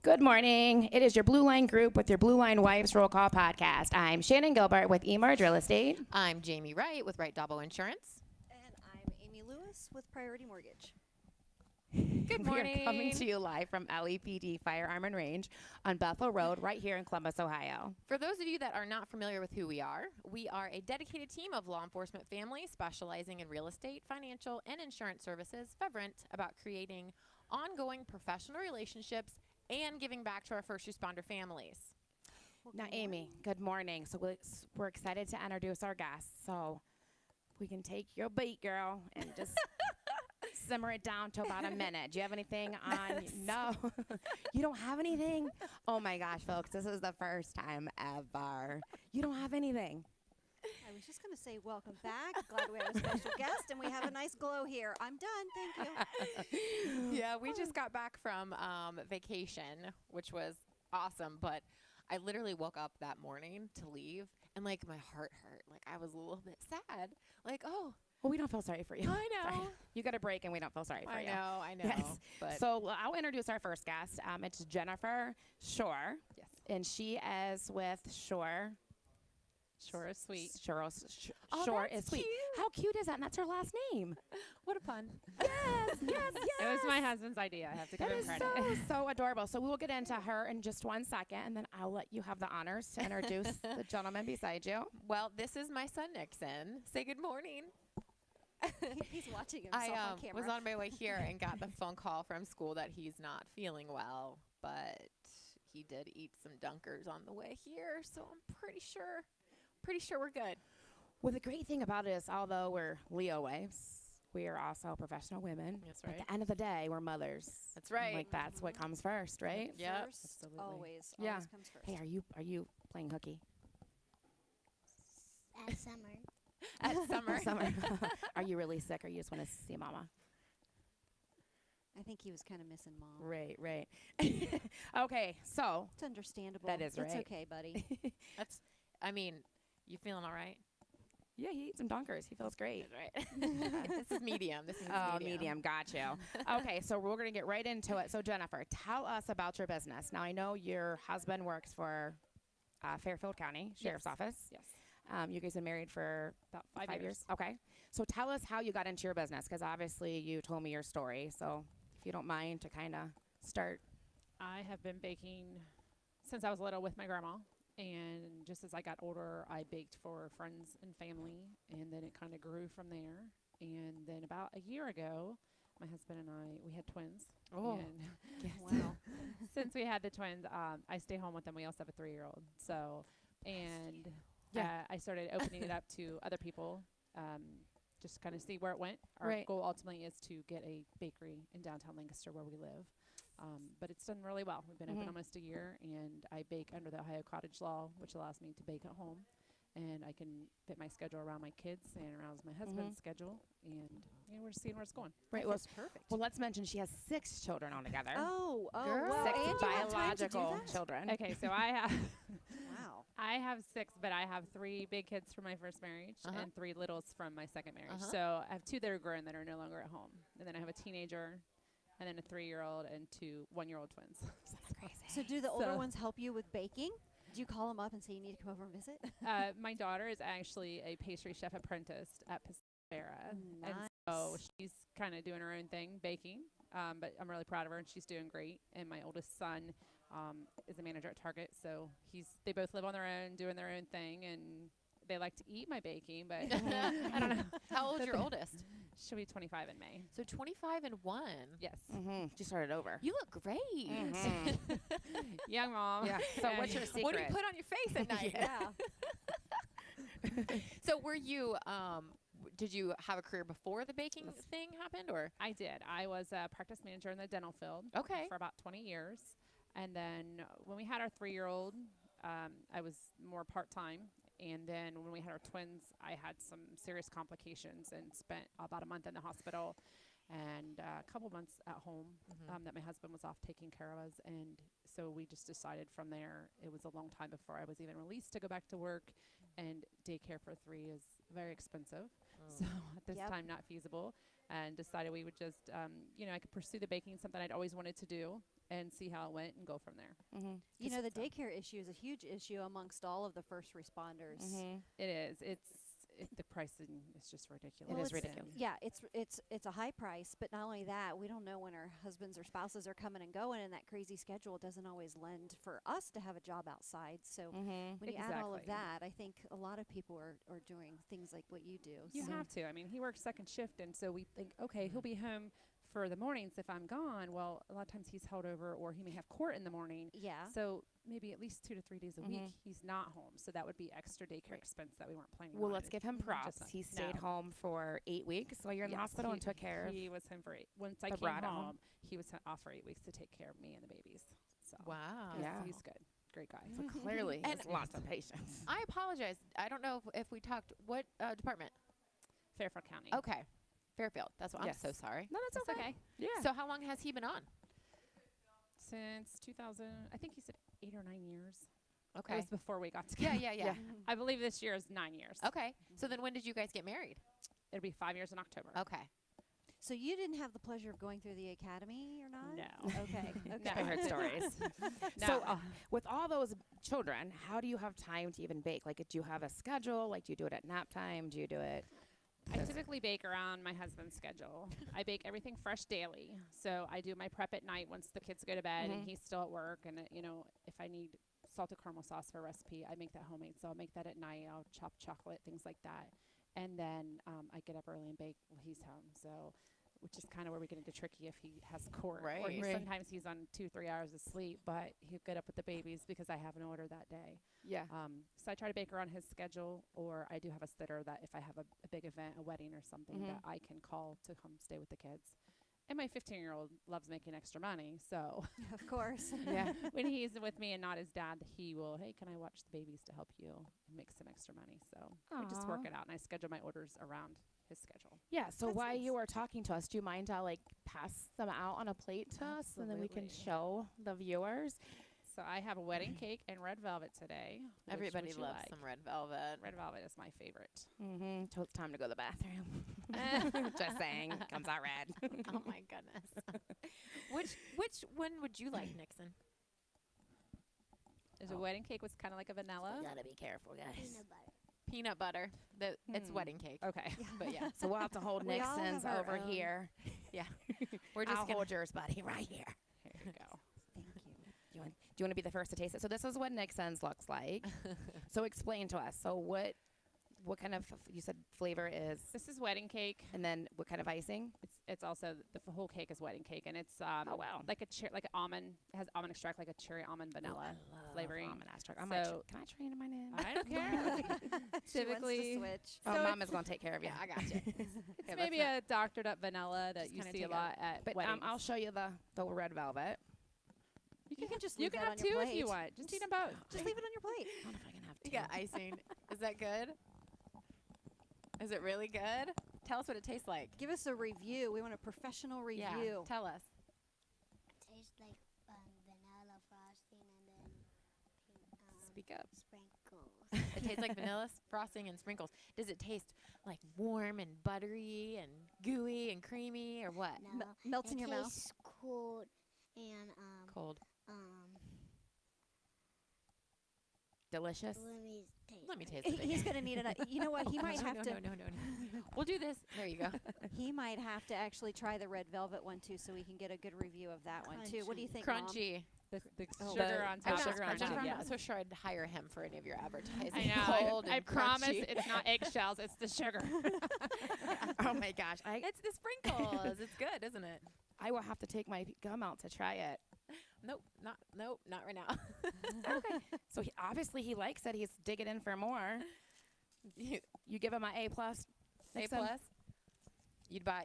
Good morning. It is your Blue Line group with your BlueLine Wives Roll Call podcast. I'm Shannon Gilbert with Emerge Real Estate. I'm Jamie Wright with Wright Dabo Insurance. And I'm Amy Lewis with Priority Mortgage. Good morning. We are coming to you live from LEPD Firearm and Range on Bethel Road right here in Columbus, Ohio. For those of you that are not familiar with who we are a dedicated team of law enforcement families specializing in real estate, financial, and insurance services, fervent about creating ongoing professional relationships and giving back to our first responder families. Now, Amy, good morning. So we're excited to introduce our guests. So we can take your beat, girl, and just simmer it down to about a minute. Do you have anything on? No. You don't have anything? Oh, my gosh, folks. This is the first time ever. You don't have anything. I was just going to say welcome back. Glad we have a special guest, and we have a nice glow here. I'm done. Thank you. Yeah, we just got back from vacation, which was awesome, but I literally woke up that morning to leave, and, like, my heart hurt. Like, I was a little bit sad. Like, oh. Well, we don't feel sorry for you. I know. Sorry. You got a break, and we don't feel sorry for you. I know. Yes. But So I'll introduce our first guest. It's Jennifer Shore. yes. And she is with Shore. Shore is sweet. Shore Oh, is that's sweet. cute. How cute is that? And that's her last name. What a pun. Yes. It was my husband's idea. I have to give That him is credit. so adorable. So we will get into her in just 1 second, and then I'll let you have the honors to introduce the gentleman beside you. Well, this is my son, Nixon. Say good morning. He's watching himself I on camera. was on my way here and got the phone call from school that he's not feeling well, but he did eat some Dunkers on the way here, so I'm pretty sure we're good. Well, the great thing about it is, although we're Leo wives, we are also professional women. That's At right. the end of the day, we're mothers. That's right. Like, that's what comes first, right? Yep. First, Absolutely. always Yeah. comes first. Hey, are you playing hooky? At summer. At summer. Summer. Are you really sick, or you just want to see mama? I think he was kind of missing Mom. Right. Okay, so It's understandable. That is It's right. okay, buddy. You feeling all right? yeah, he eats some Dunkers. He feels great. Right. This is medium. Oh, medium. Got you. Okay, so we're going to get right into it. So, Jennifer, tell us about your business. Now, I know your husband works for Fairfield County Sheriff's Office. Yes. You guys have been married for About 5 years. Okay. So, tell us how you got into your business, because obviously you told me your story. So, if you don't mind to kind of start. I have been baking since I was little with my grandma. And just as I got older, I baked for friends and family. And then it kind of grew from there. And then about a year ago, my husband and we had twins. Oh, And Wow. since we had the twins, I stay home with them. We also have a 3-year-old. So, and I started opening it up to other people, just kind of see where it went. Our Right. goal ultimately is to get a bakery in downtown Lancaster where we live. But it's done really well. We've been open almost a year, and I bake under the Ohio Cottage Law, which allows me to bake at home. And I can fit my schedule around my kids and around my husband's schedule. And we're seeing where it's going. right. That's perfect. Well, let's mention she has 6 children altogether. Oh, Girl. well, 6 and you have time to do biological that? children. Okay, so I have Wow. I have 6, but I have 3 big kids from my first marriage Uh-huh. and 3 littles from my second marriage. Uh-huh. So I have 2 that are grown that are no longer at home. And then I have a teenager, and then a 3-year-old and 2 one-year-old twins. That's crazy. So do the older So- ones help you with baking? Do you call them up and say you need to come over and visit? My daughter is actually a pastry chef apprentice at Pacifica. And so Nice. she's kind of doing her own thing, baking. But I'm really proud of her, and she's doing great. And my oldest son is a manager at Target. So they both live on their own, doing their own thing. And they like to eat my baking, but I don't know. How old's your oldest? She'll be 25 in May. So 25 and 1. Yes. She started over. You look great. Mhm. Young mom. Yeah. So And what's your secret? What do you put on your face at night? Yeah. So were you, did you have a career before the baking thing happened, or? I did. I was a practice manager in the dental field Okay. for about 20 years. And then when we had our 3-year-old, I was more part-time. And then when we had our twins, I had some serious complications and spent about a month in the hospital and a couple months at home that my husband was off taking care of us. And so we just decided from there, it was a long time before I was even released to go back to work. And daycare for 3 is very expensive. So at this Yep. time, not feasible, and decided we would just, I could pursue the baking, something I'd always wanted to do, and see how it went and go from there. You know, the daycare issue is a huge issue amongst all of the first responders. It is. The pricing is just ridiculous. It is it's- ridiculous. Yeah, it's a high price, but not only that, we don't know when our husbands or spouses are coming and going, and that crazy schedule doesn't always lend for us to have a job outside. So when you add all of Exactly. that, I think a lot of people are doing things like what you do. You so. have to. I mean, he works second shift, and so we think, okay, he'll be home for the mornings if I'm gone. Well, a lot of times he's held over, or he may have court in the morning. Yeah. So maybe at least 2 to 3 days a week he's not home. So that would be extra daycare expense that we weren't planning on. Well, let's give him Just props. not- He stayed no. home for 8 weeks while you're in the Yes, hospital and took care of. He was home for 8. Once I the came brat at home, home. he was off for 8 weeks to take care of me and the babies. So Wow. Yeah. he's good. Great guy. So clearly, And- has lots of patience. I apologize. I don't know if we talked. What department? Fairfield County. Okay. Fairfield. That's what Yes. I'm so sorry. No, that's okay. Yeah. So how long has he been on? Since 2000, I think he said 8 or 9 years. It Okay. was before we got Yeah, together. yeah, yeah. Yeah. I believe this year is 9 years. Okay. So then when did you guys get married? It'll be 5 years in October. Okay. So you didn't have the pleasure of going through the academy or not? No. Okay. Okay. I heard stories. No. So, with all those children, how do you have time to even bake? Like, do you have a schedule? Like, do you do it at nap time? Do you do it? I typically bake around my husband's schedule. I bake everything fresh daily. So I do my prep at night once the kids go to bed and he's still at work. And, if I need salted caramel sauce for a recipe, I make that homemade. So I'll make that at night. I'll chop chocolate, things like that. And then I get up early and bake while he's home. So, which is kind of where we get into tricky if he has court. Or Right. Right. sometimes he's on 2-3 hours of sleep, but he'll get up with the babies because I have an order that day. Yeah. So I try to bake around his schedule, or I do have a sitter that if I have a big event, a wedding or something, that I can call to come stay with the kids. And my 15-year-old loves making extra money, so Of course. Yeah. when he's with me and not his dad, he will, hey, can I watch the babies to help you and make some extra money? So we just work Aw. it out, and I schedule my orders around his schedule. Yeah. So That's while nice. you were talking to us, do you mind to pass them out on a plate to us, and then we can Absolutely. show the viewers? So I have a wedding cake and red velvet today. Which Everybody would you loves like? some red velvet. Red velvet is my favorite. So it's time to go to the bathroom. Just saying, comes out red. Oh my goodness. which one would you like, Nixon? There's a wedding cake was kind of like a vanilla. Gotta be careful, guys. Peanut butter. It's wedding cake. Okay. But yeah, So we'll have to hold We all Nixon's have our over own. here. we're just I'll gonna. hold yours, buddy, right here. Here you go. Thank you. Do you want to be the first to taste it? So this is what Nixon's looks like. So explain to us. So what kind of, you said flavor is, This is wedding cake. and then what kind of icing? It's also the whole cake is wedding cake, and it's Oh, wow. like like an almond. It has almond extract, like a cherry almond vanilla flavoring. Almond extract. Can I train in my name? I don't care. She wants Typically, to switch. Oh, So Mom is going to take care of you. Yeah, I got you. it's maybe a doctored up vanilla that Just you kinda see a take a- lot at But weddings. I'll show you the red velvet. You can just Oh, leave you can that have on your two plate. if you want. Just eat them both. Just leave it on your plate. I don't know if I can have You two. got icing. Is that good? Is it really good? Tell us what it tastes like. Give us a review. We want a professional Yeah, review. tell us. Tastes like vanilla frosting and then Speak up. sprinkles. It tastes like vanilla frosting and sprinkles. Does it taste like warm and buttery and gooey and creamy or what? No, Melts in it your mouth. tastes cold and Cold. Delicious. let me taste. Let me it. taste it. He's again. going to need it. You know what? He might no, have no, to. no, no. We'll do this. There you go. He might have to actually try the red velvet one too, so we can get a good review of that one too. What do you think, Mom? Crunchy. The Oh, sugar the- on the top. sugar on is top, crunchy. I'm yeah. not so sure I'd hire him for any of your advertising. I know. Cold I and promise crunchy. it's not eggshells. It's the sugar. Oh my gosh. It's the sprinkles. It's good, isn't it? I will have to take my gum out to try it. Nope, not right now. Okay. So obviously he likes it. He's digging in for more. You- You give him an A+. A Nixon, plus.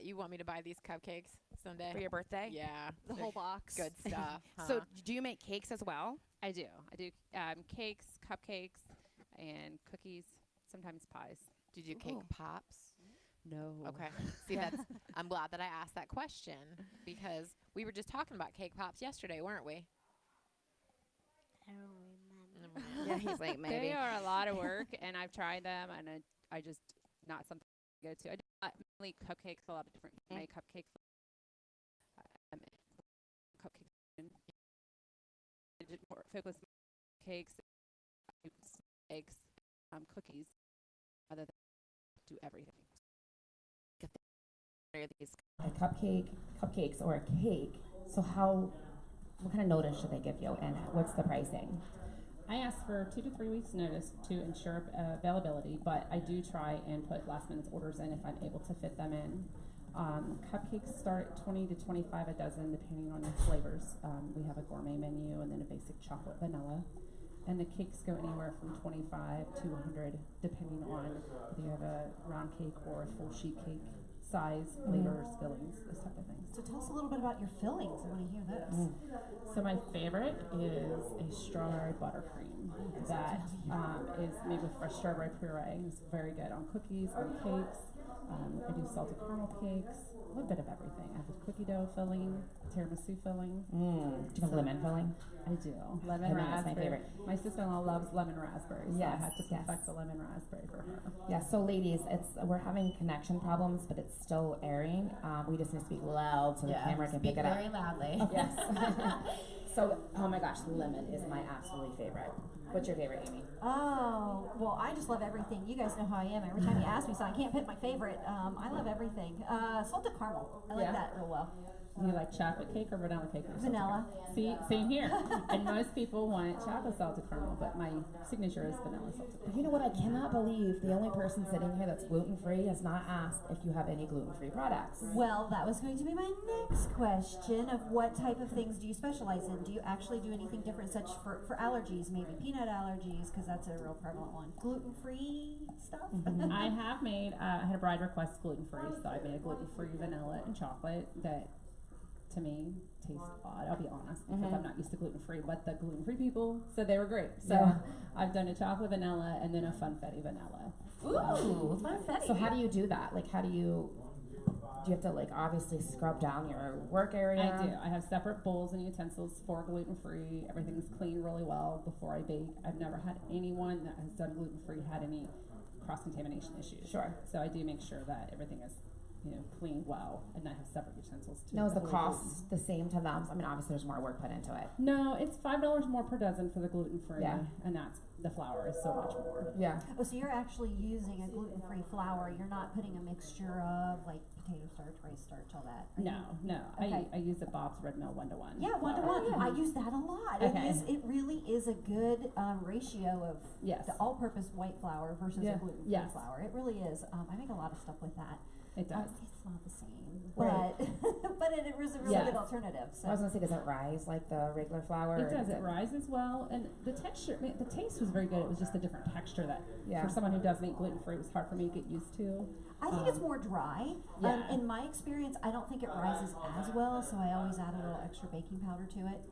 You want me to buy these cupcakes someday? for your birthday. Yeah, The they're whole box. good stuff. So huh? do you make cakes as well? I do. Cakes, cupcakes, and cookies. Sometimes pies. Did you cake Ooh. pops? No. Okay. See, I'm glad that I asked that question because we were just talking about cake pops yesterday, weren't we? I don't remember. Yeah, he's like, maybe. They are a lot of work, and I've tried them, and I just not something go to. I do mainly cupcakes, a lot of different my cupcakes. Cupcakes and I did more focus on cakes, eggs, cookies, other than do everything. These A cupcakes, or a cake. So what kind of notice should they give you, and what's the pricing? I ask for 2 to 3 weeks notice to ensure availability, but I do try and put last minute orders in if I'm able to fit them in. Cupcakes start at 20 to 25 a dozen depending on your flavors. We have a gourmet menu and then a basic chocolate vanilla. And the cakes go anywhere from 25 to 100 depending on whether you have a round cake or a full sheet cake, size, flavors, fillings, those type of things. So tell us a little bit about your fillings. I want to hear those. So my favorite is a strawberry buttercream that is made with fresh strawberry puree. It's very good on cookies, on cakes. I do salted caramel cakes, a little bit of everything. I have a cookie dough filling, tiramisu filling. Do you have lemon filling? I do. Lemon I know, that's raspberry. my favorite. My sister-in-law loves lemon raspberry, so Yes, I had to yes. perfect the lemon raspberry for her. Yeah, so ladies, we're having connection problems, but it's still airing. We just need to speak loud so the camera can pick it up. very loudly. Yes. So, oh my gosh, lemon is my absolutely favorite. What's your favorite, Amy? Oh, well, I just love everything. You guys know how I am. Every time you ask me, so I can't pick my favorite. I love everything. Salted caramel. I like Yeah. that real well. Do you like chocolate cake or vanilla cake? Or Vanilla. See, same here. And most people want chocolate salted caramel, but my signature is vanilla salted caramel. But you know what? I cannot believe the only person sitting here that's gluten-free has not asked if you have any gluten-free products. Well, that was going to be my next question of what type of things do you specialize in? Do you actually do anything different such for allergies, maybe peanut allergies, because that's a real prevalent one. Gluten-free stuff? I have made, I had a bride request gluten-free, so I made a gluten-free vanilla and chocolate that to me tastes odd. I'll be honest because I'm not used to gluten-free, but the gluten-free people said they were great. So I've done a chocolate vanilla and then a funfetti vanilla. Ooh, funfetti. So how do you do that? Like, do you have to like obviously scrub down your work area? I do. I have separate bowls and utensils for gluten-free. Everything's cleaned really well before I bake. I've never had anyone that has done gluten-free had any cross-contamination issues. Sure. So I do make sure that everything is cleaned well, and I have separate utensils too. Now, is the cost the same to them? I mean, obviously there's more work put into it. No, it's $5 more per dozen for the gluten-free, Yeah. and that's the flour is so much more. Yeah. Oh, so you're actually using a gluten-free flour. You're not putting a mixture of like potato starch, rice starch, all that. are you? No. Okay. I use the Bob's Red Mill 1-to-1. Yeah, 1-to-1. I use that a lot. Okay. It really is a good ratio of Yes. the all-purpose white flour versus Yeah. a gluten-free Yes. flour. It really is. I make a lot of stuff with that. It does. It's not the same, Right. but it was a really Yes. good alternative. So. I was gonna say, does it rise like the regular flour? It or does. It rises well, and the texture, the taste was very good. It was just a different texture that, Yeah. for someone who doesn't eat gluten-free, it was hard for me to get used to. I think it's more dry. yeah. In my experience, I don't think it rises as well, so I always add a little extra baking powder to it.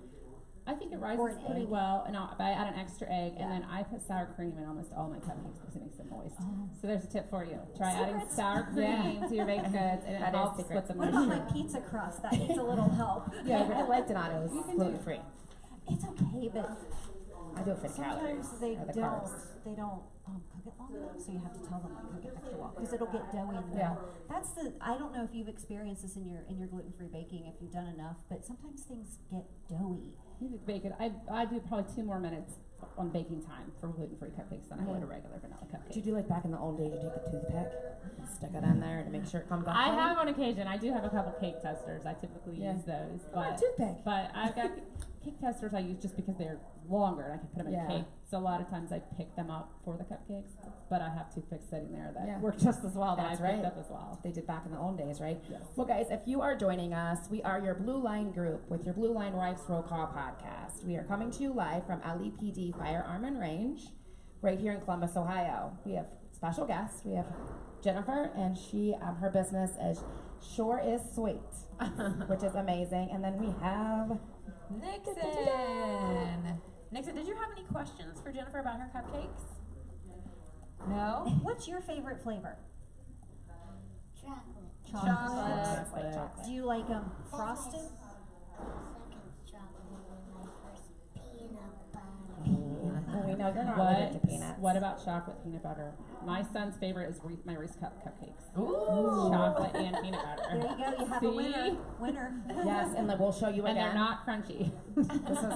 I think it Or rises an pretty egg. well, and I add an extra egg, Yeah. and then I put sour cream in almost all my cupcakes because it makes them moist. Oh. So there's a tip for you. Try adding Secrets. sour cream to your baked goods, and it That is helps secret. with the What about my moisture. pizza crust? That needs a little help. Yeah, I like Donato's You can do gluten free. It's okay, but I do it for the calories sometimes they or the don't. carbs. They don't cook it long enough, so you have to tell them like cook it extra well because it'll get doughy in the Yeah. middle. That's the. I don't know if you've experienced this in your gluten-free baking if you've done enough, but sometimes things get doughy. You could bake it. I do probably 2 more minutes on baking time for gluten-free cupcakes than I would a regular vanilla cupcake. Did you do like back in the old days? You take a toothpick and stick it in there to make sure it comes off. I fine? have on occasion. I do have a couple cake testers. I typically Yeah. use those, Come on, but toothpick. I've got cake testers I use just because they're longer and I can put them in Yeah. cake. So a lot of times I pick them up for the cupcakes, but I have toothpicks sitting there that Yeah. work just as well that That's I picked right. up as well. They did back in the old days, right? Yes. Well, guys, if you are joining us, we are your Blue Line group with your BlueLine Wives Roll Call podcast. We are coming to you live from LEPD Firearm and Range, right here in Columbus, Ohio. We have special guests. We have Jennifer, and her business is Sure Is Sweet, which is amazing. And then we have Nixon. Nixon, did you have any questions for Jennifer about her cupcakes? No? What's your favorite flavor? Chocolate. Chocolate. like chocolate. Do you like frosted? Second chocolate with my first peanut butter. Well, we know you're not What? allergic to peanuts. What about chocolate peanut butter? My son's favorite is my Reese Cup cupcakes. Ooh. Chocolate and peanut butter. There you go. You have a See? winner. Yes, and like we'll show you And they're again. not crunchy. This is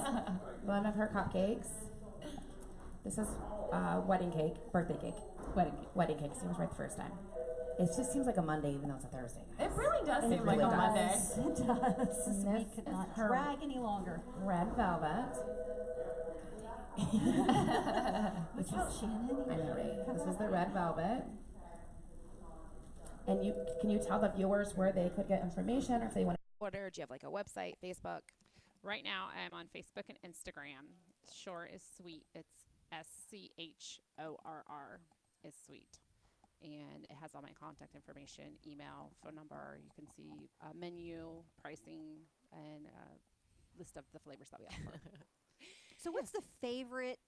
one of her cupcakes. This is wedding cake, birthday cake. Wedding cake seems right the first time. It just seems like a Monday even though it's a Thursday. It really does It seem really like a does. Monday. It does. And We this could is not her drag any longer. red velvet. Look out, Shannon. I know, right? This is the red velvet. And can you tell the viewers where they could get information or if they want Order? Do you have like a website, Facebook? Right now, I'm on Facebook and Instagram. Short is sweet. It's SCHORR is sweet. And it has all my contact information, email, phone number. You can see menu, pricing, and list of the flavors that we offer. So what's a favorite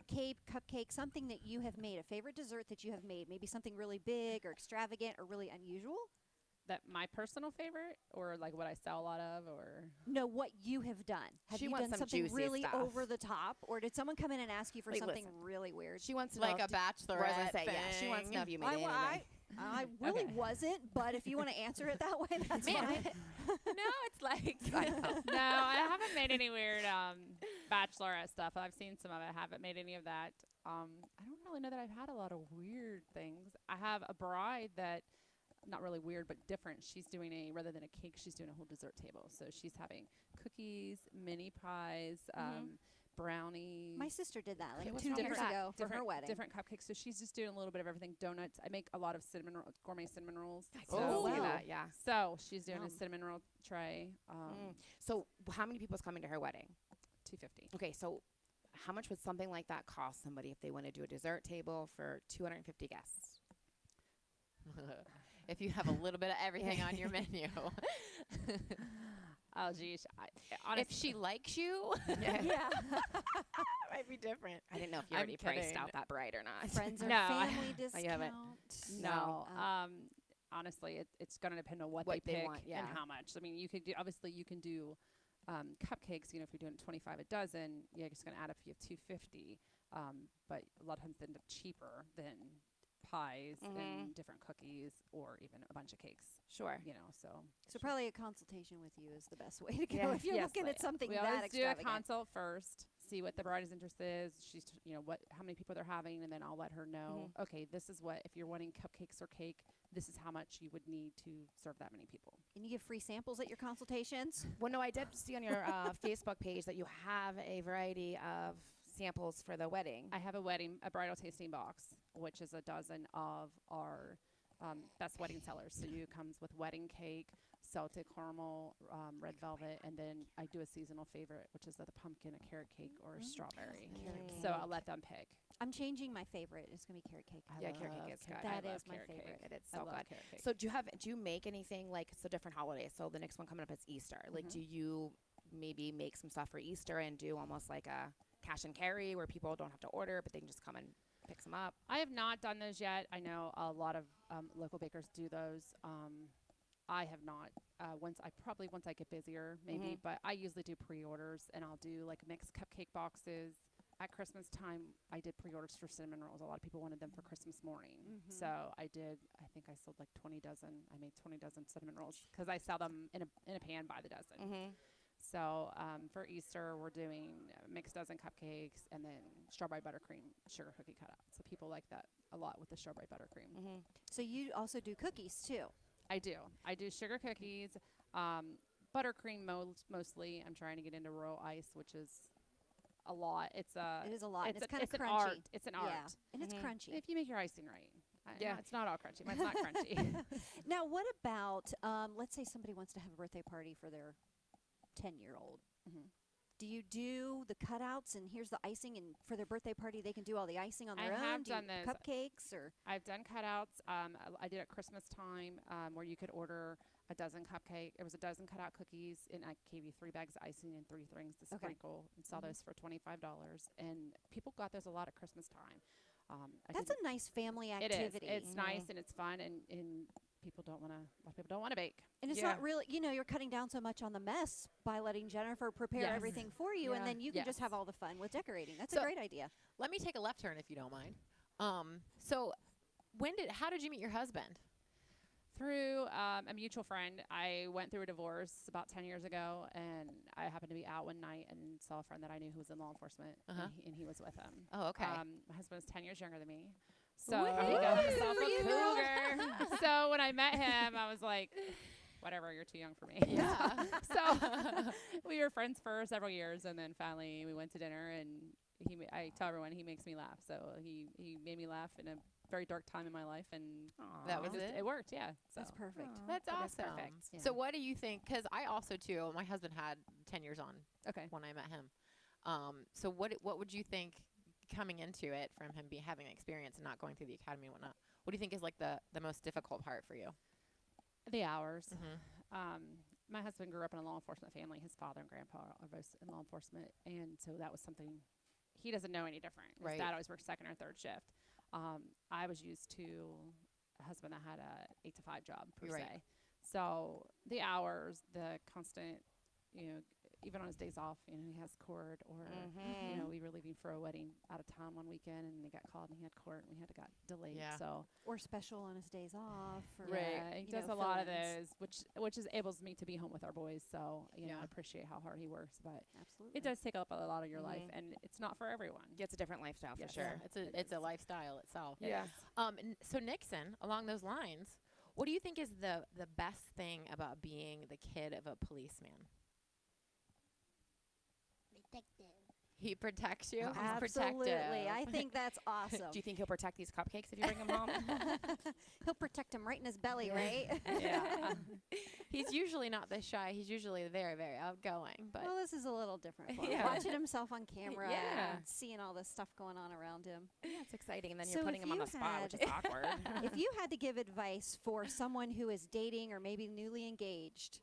cake, cupcake, something that you have made, a favorite dessert that you have made, maybe something really big or extravagant or really unusual? That my personal favorite, or like what I sell a lot of, or No, what you have done. Have She you wants done some something juicy really stuff. over the top, or did someone come in and ask you for Like, something listen. really weird? She wants to Like know a bachelorette I was gonna say, thing. yeah, she wants to know if you made anything. I really wasn't, but if you want to answer it that way, that's Man, fine. no, it's like no, I haven't made any weird bachelorette stuff. I've seen some of it. I haven't made any of that. I don't really know that I've had a lot of weird things. I have a bride that, not really weird, but different. She's doing rather than a cake, she's doing a whole dessert table. So she's having cookies, mini pies, brownies. My sister did that like Okay, what's 2 wrong with years that? ago for her wedding. Different cupcakes. So she's just doing a little bit of everything. Donuts. I make a lot of gourmet cinnamon rolls. Oh, Oh, look at wow. that, yeah. So she's doing Yum. a cinnamon roll tray. So how many people's coming to her wedding? 250. Okay, so how much would something like that cost somebody if they want to do a dessert table for 250 guests? if you have a little bit of everything on your menu. Oh, geez. If she likes you, Yeah. might be different. I didn't know if you I'm already priced kidding. out that bride or not. Friends or No, I- family you discount. haven't. No. Oh. Honestly, it's going to depend on what What they they pick want, yeah. and how much. I mean, you could do, obviously you can do cupcakes, if you're doing 25 a dozen, you're just going to add up, you have 250. But a lot of times they end up cheaper than pies and different cookies or even a bunch of cakes, Sure. So probably a consultation with you is the best way to go Yeah. if you're looking at something we that always do a extravagant. consult first, see what the bride's interest is. She's, how many people they're having, and then I'll let her know. Okay, this is what, if you're wanting cupcakes or cake, this is how much you would need to serve that many people. And you give free samples at your consultations? Well, no, I did see on your Facebook page that you have a variety of samples for the wedding. I have a bridal tasting box, which is a dozen of our best wedding sellers. So it comes with wedding cake, salted caramel, red velvet, and then I do a seasonal favorite, which is the pumpkin, a carrot cake, or a strawberry. So I'll let them pick. I'm changing my favorite. It's going to be carrot cake. Yeah, carrot cake is good. That I is love my carrot cake. favorite. It is I so love good. carrot cake. So do you make anything like, so different holidays? So the next one coming up is Easter. Like, do you maybe make some stuff for Easter and do almost like a cash and carry where people don't have to order, but they can just come and pick some up? I have not done those yet. I know a lot of local bakers do those. I have not. Once I get busier, maybe. But I usually do pre-orders, and I'll do like mixed cupcake boxes. At Christmas time, I did pre-orders for cinnamon rolls. A lot of people wanted them for Christmas morning. So I think I sold like 20 dozen. I made 20 dozen cinnamon rolls because I sell them in a pan by the dozen. So for Easter, we're doing mixed dozen cupcakes and then strawberry buttercream sugar cookie cutout. So people like that a lot with the strawberry buttercream. So you also do cookies too? I do. I do sugar cookies, buttercream mostly. I'm trying to get into royal ice, which is a lot. It is a lot. And it's kind of it's crunchy. an art. It's an art. Yeah, and it's crunchy. If you make your icing right. Yeah. It's not all crunchy. Mine's not crunchy. Now, what about, let's say somebody wants to have a birthday party for their 10-year-old. Do you do the cutouts and here's the icing, and for their birthday party they can do all the icing on their own? I have Do you done those. Cupcakes or? I've done cutouts. I did at Christmas time where you could order a dozen cupcake. It was a dozen cutout cookies, and I gave you 3 bags of icing and 3 rings to sprinkle, and sell those for $25. And people got those a lot at Christmas time. That's a nice family It activity. is. It's nice and it's fun, and people don't want to. A lot of people don't want to bake. And it's not really, you're cutting down so much on the mess by letting Jennifer prepare Yes. everything for you, and Yeah. then you can just Yes. have all the fun with decorating. That's So- a great idea. Let me take a left turn if you don't mind. So how did you meet your husband? Through a mutual friend. I went through a divorce about 10 years ago, and I happened to be out one night and saw a friend that I knew who was in law enforcement, and he was with them. Oh, okay. My husband is 10 years younger than me. So Woo-hoo! he got himself For a you, girl. cougar. So when I met him, I was like, whatever, you're too young for me. Yeah. So we were friends for several years, and then finally we went to dinner, and I tell everyone he makes me laugh. So he made me laugh in a very dark time in my life, and That was it? It worked, yeah. So. That's perfect. That's That is awesome. perfect, yeah. So what do you think? Because I also too. My husband had 10 years on Okay. when I met him. So what would you think coming into it from him having experience and not going through the academy and whatnot? What do you think is like the most difficult part for you? The hours. Mm-hmm. My husband grew up in a law enforcement family. His father and grandpa are both in law enforcement, and so that was something he doesn't know any different. His Right. dad always worked second or third shift. I was used to a husband that had a 8 to 5 job per Right. se. So the hours, the constant, even on his days off, he has court, or we were leaving for a wedding out of town one weekend, and they got called, and he had court, and we got delayed. Yeah. So Or special on his days off. Or, yeah, he you does know, a lot of fill-ins. those, which enables me to be home with our boys. So Yeah. I appreciate how hard he works, but Absolutely. it does take up a lot of your life, and it's not for everyone. It's a different lifestyle Yes. for sure. It's a lifestyle itself. Yeah. So Nixon, along those lines, what do you think is the best thing about being the kid of a policeman? Detective. He protects you. He's Absolutely. protective. I think that's awesome. Do you think he'll protect these cupcakes if you bring them home? He'll protect him right in his belly, right? Yeah. He's usually not this shy. He's usually very, very outgoing. But Well, this is a little different for him. Yeah. Watching himself on camera Yeah. and seeing all this stuff going on around him. Yeah, it's exciting. And then So you're putting if him on you the spot, which is had- awkward. If you had to give advice for someone who is dating or maybe newly engaged,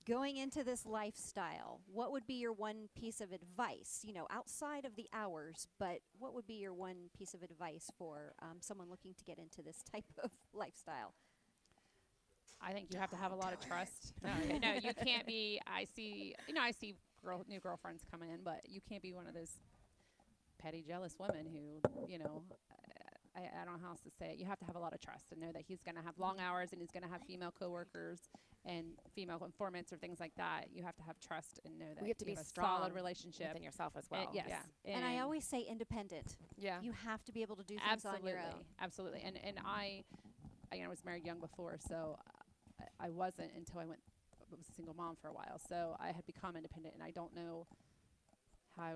going into this lifestyle, what would be your one piece of advice, outside of the hours, but what would be your one piece of advice for someone looking to get into this type of lifestyle? I think you have to have a lot of trust. No, you can't be. I see new girlfriends come in, but you can't be one of those petty, jealous women who, I don't know how else to say it. You have to have a lot of trust and know that he's going to have long hours and he's going to have female coworkers and female informants or things like that. You have to have trust and know that We have to you be have a strong solid relationship. within yourself as well. Yes. Yeah. And I always say independent. yeah. You have to be able to do things on your own. Absolutely. And I was married young before, so I wasn't until I was a single mom for a while. So I had become independent, and I don't know how I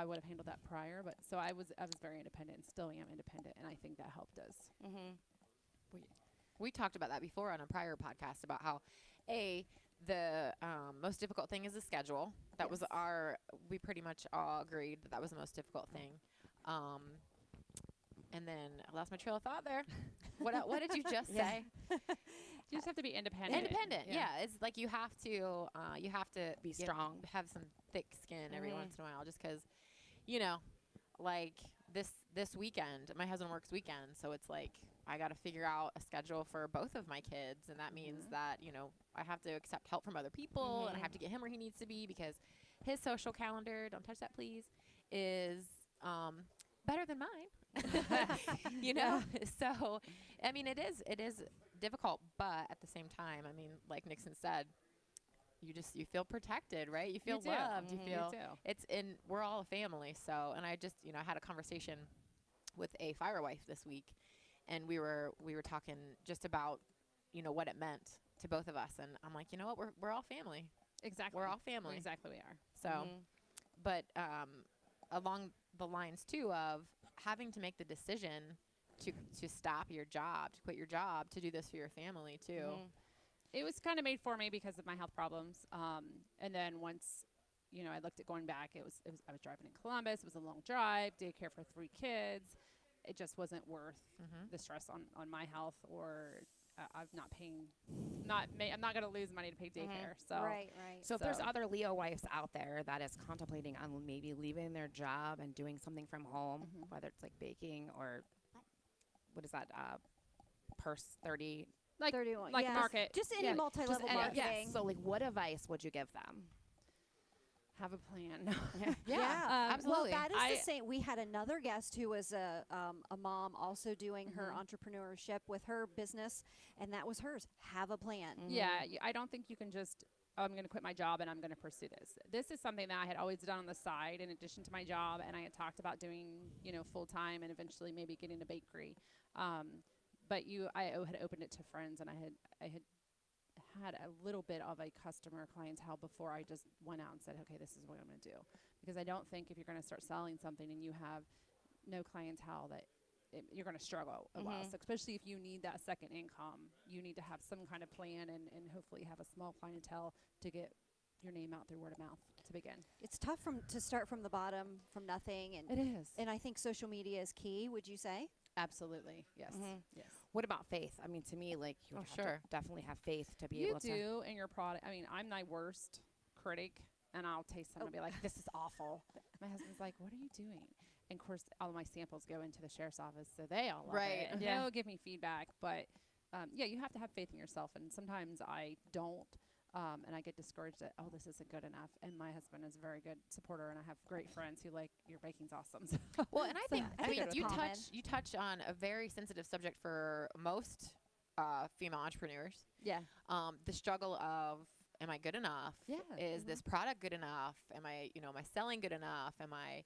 would have handled that prior. But so I was very independent and still am independent, and I think that helped us. we talked about that before on a prior podcast about how the most difficult thing is the schedule. That was we pretty much all agreed that was the most difficult thing. And then I lost my trail of thought there. What did you just say? You just have to be independent. Independent, yeah. It's like you have to Be strong. have some thick skin every Mhm. once in a while, just because, like this weekend, my husband works weekends, so it's like I got to figure out a schedule for both of my kids, and that means that I have to accept help from other people, and I have to get him where he needs to be because his social calendar, don't touch that please, is better than mine. So I mean it is difficult, but at the same time, I mean, like Nixon said, you feel protected, right? You feel do. loved. You feel do. we're all a family. So, and I just I had a conversation with a fire wife this week, and we were talking just about what it meant to both of us, and I'm like, you know what, we're all family. Exactly. We're all family. Exactly, we are. So, but along the lines too of having to make the decision to stop your job, to quit your job, to do this for your family too. It was kind of made for me because of my health problems. And then once, I looked at going back, I was driving in Columbus. It was a long drive, daycare for 3 kids. It just wasn't worth the stress on my health or I'm not paying, I'm not going to lose money to pay daycare. So Right. So if there's So- other Leo wives out there that is contemplating on maybe leaving their job and doing something from home, whether it's like baking or what is that, purse 30? like 31. like yes. market. Just any Yeah, multi-level Just any- marketing. Yes. So like what advice would you give them? Have a plan. Absolutely. Well, that is I- the same. We had another guest who was a mom also doing her entrepreneurship with her business, and that was hers. Have a plan. Yeah, I don't think you can just, oh, I'm going to quit my job and I'm going to pursue this. This is something that I had always done on the side in addition to my job, and I had talked about doing, full time and eventually maybe getting a bakery. But I had opened it to friends, and I had a little bit of a customer clientele before I just went out and said, okay, this is what I'm going to do. Because I don't think if you're going to start selling something and you have no clientele that you're going to struggle a while. So especially if you need that second income, you need to have some kind of plan and hopefully have a small clientele to get your name out through word of mouth to begin. It's tough to start from the bottom, from nothing, and It is. and I think social media is key. Would you say? Absolutely. Yes. Yes. What about faith? I mean, to me, like you would have to sure. definitely have faith to be You able to. do in your product. I mean, I'm my worst critic, and I'll taste something and be like, this is awful. My husband's like, what are you doing? And of course, all of my samples go into the sheriff's office, so they all love Right. it. And Yeah. they'll give me feedback, but you have to have faith in yourself. And sometimes I don't, and I get discouraged that, oh, this isn't good enough. And my husband is a very good supporter, and I have great friends who like, your baking's awesome. So Well, and I think, I think that's common. you touch on a very sensitive subject for most female entrepreneurs. Yeah. The struggle of, am I good enough? Yeah. Is this product good enough? Am I selling good enough? Am I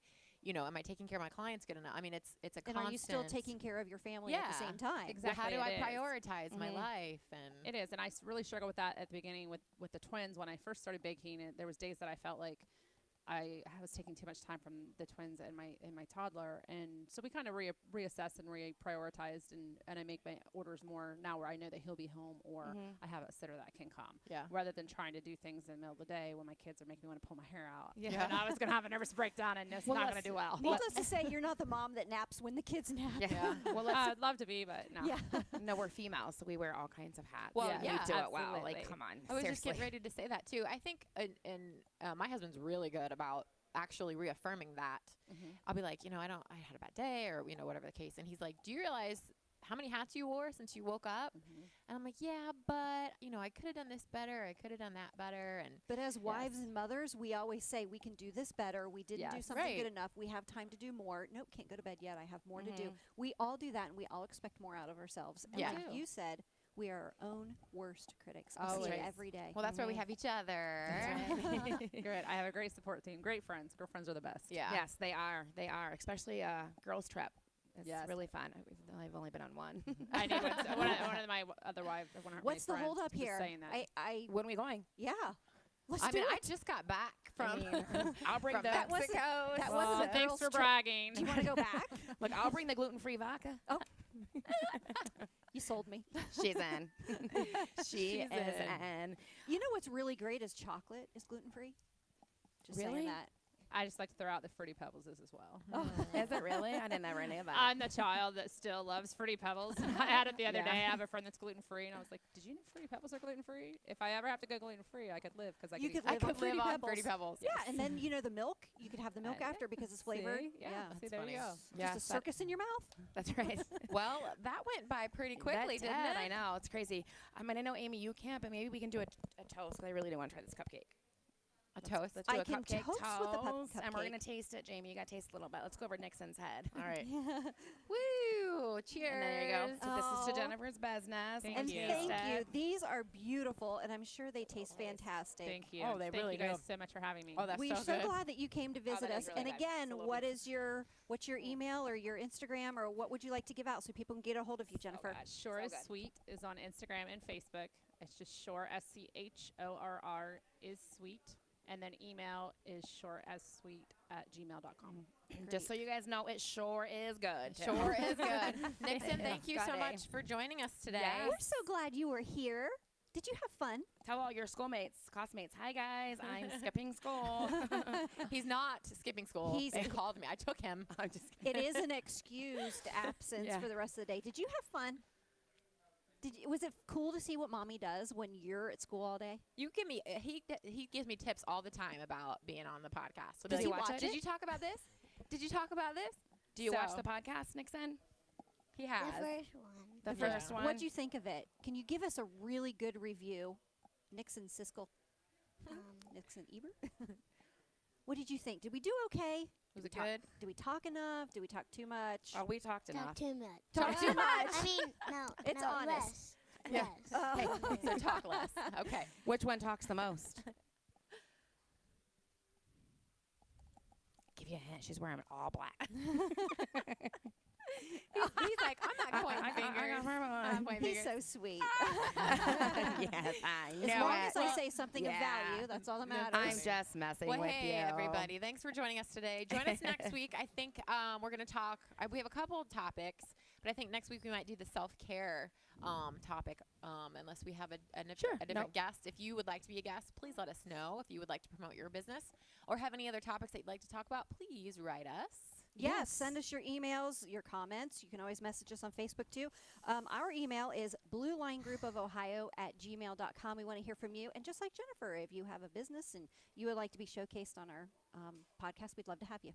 taking care of my clients good enough? I mean, it's a And constant. are you still taking care of your family at the Yeah, same time? exactly. Well, how do I it is. prioritize my life? And It is, and I really struggled with that at the beginning with the twins. When I first started baking, there was days that I felt like I was taking too much time from the twins and my toddler, and so we kind of reassessed and reprioritized, and I make my orders more now where I know that he'll be home or I have a sitter that can come. Yeah. Rather than trying to do things in the middle of the day when my kids are making me want to pull my hair out. Yeah. And I was going to have a nervous breakdown, and it's not going to do well. Needless to say, you're not the mom that naps when the kids nap. Yeah. Well, I'd love to be, but no. Yeah. no, we're females, so we wear all kinds of hats. Well, and yeah, we do it well. absolutely. Like, come on, I was just seriously. getting ready to say that too. I think, my husband's really good about actually reaffirming that. I'll be like, I had a bad day, or whatever the case, and he's like, do you realize how many hats you wore since you woke up? And I'm like, yeah, but I could have done this better. I could have done that better. And But as wives and mothers, we always say we can do this better. We didn't do Yes. something Right. good enough. We have time to do more. Nope, can't go to bed yet. I have more to do. We all do that, and we all expect more out of ourselves. And Yeah. like We do. you said, we are our own worst critics. We Always. see it every day. well, that's why we have each other. Great. I have a great support team, great friends. Girlfriends are the best. Yeah. Yes, they are. They are, especially girls trip. It's Yes. really fun. I've only been on one. I know. One of my other wives. One of What's the my friends hold up was here? Saying that. I When are we going? yeah. Let's I do mean, I it. just got back from, I'll bring from the. That wasn't- Mexico. that so- wasn't a thanks girls' for trip. bragging. Do you want to go back? Look, I'll bring the gluten-free vodka. You sold me. She's in. She She's is in. in. You know what's really great is chocolate is gluten free. Just Really? saying that. I just like to throw out the Fruity Pebbles as well. Is it really? I didn't ever any of that. I'm the child that still loves Fruity Pebbles. I had it the other Yeah. day. I have a friend that's gluten free, and I was like, "Did you know Fruity Pebbles are gluten free? If I ever have to go gluten free, I could live because I You could could eat live on Fruity live on Pebbles. Fruity Pebbles. Yeah, and then the milk. You could have the milk Yeah. after because it's flavored. See? Yeah. See, there you go. Yeah, Just a circus in your mouth. That's right. Well, that went by pretty quickly, That didn't did. it? I know, it's crazy. I mean, I know Amy, you can't, but maybe we can do a toast. 'Cause I really do want to try this cupcake. A toast. Let's do I a can cupcake toast with a toast, and we're cupcake. gonna taste it. Jamie, you gotta taste a little bit. Let's go over Nixon's head. All right. Woo! Cheers. And there you go. So this is Oh. to Jennifer's business. Thank And you. thank Taste you. it. These are beautiful, and I'm sure they taste fantastic. Thank you. Oh, they Thank really you guys do. so much for having me. Oh, that's We're so so good. glad that you came to visit that us. is really And good. again, So what lovely. is what's your email or your Instagram, or what would you like to give out so people can get a hold of you, Jennifer? Sure So is good. Sweet is on Instagram and Facebook. It's just Shore SCHORR is Sweet. And then email is shoreassweet@gmail.com. Just so you guys know, it sure is good. too. Sure is good. Nixon, thank you so Got it. much for joining us today. Yes. We're so glad you were here. Did you have fun? Tell all your schoolmates, classmates, hi guys, I'm skipping school. He's not skipping school. He's- They called me. I took him. I'm just It is an excused absence Yeah. for the rest of the day. Did you have fun? Was it cool to see what mommy does when you're at school all day? You give me he gives me tips all the time about being on the podcast. So Does he watch Did it? you talk about this? Did you talk about this? Do you watch So- the podcast, Nixon? He has. The first one. The Yeah. first one? What'd you think of it? Can you give us a really good review? Nixon Siskel. Nixon Eber? What did you think? Did we do okay? Was it Talk- good? Did we talk enough? Did we talk too much? Oh, we talked Talk enough. too much. Talk too much. I mean, no. It's no, honest. Less. Yeah. Less. So talk less. Okay. Which one talks the most? Give you a hint. She's wearing all black. He's like, I'm not pointing fingers. I'm pointing He's fingers. so sweet. Yes, I know As long it. as I say something of value, that's all that matters. I'm just messing Well, with hey, you. everybody. Thanks for joining us today. Join us next week. I think we're going to talk. We have a couple of topics, but I think next week we might do the self-care topic unless we have a different guest. If you would like to be a guest, please let us know. If you would like to promote your business or have any other topics that you'd like to talk about, please write us. Yes, send us your emails, your comments. You can always message us on Facebook, too. Our email is bluelinegroupofOhio@gmail.com. We want to hear from you. And just like Jennifer, if you have a business and you would like to be showcased on our podcast, we'd love to have you.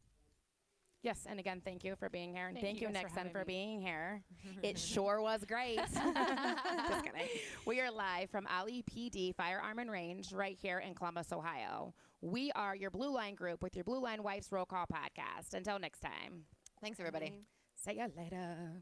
Yes, and again, thank you for being here. And thank you, guys for Nixon, having for me. being here. It sure was great. Just kidding. We are live from LEPD Firearm and Range right here in Columbus, Ohio. We are your Blue Line group with your BlueLine Wives Roll Call podcast. Until next time. Thanks, everybody. See you later.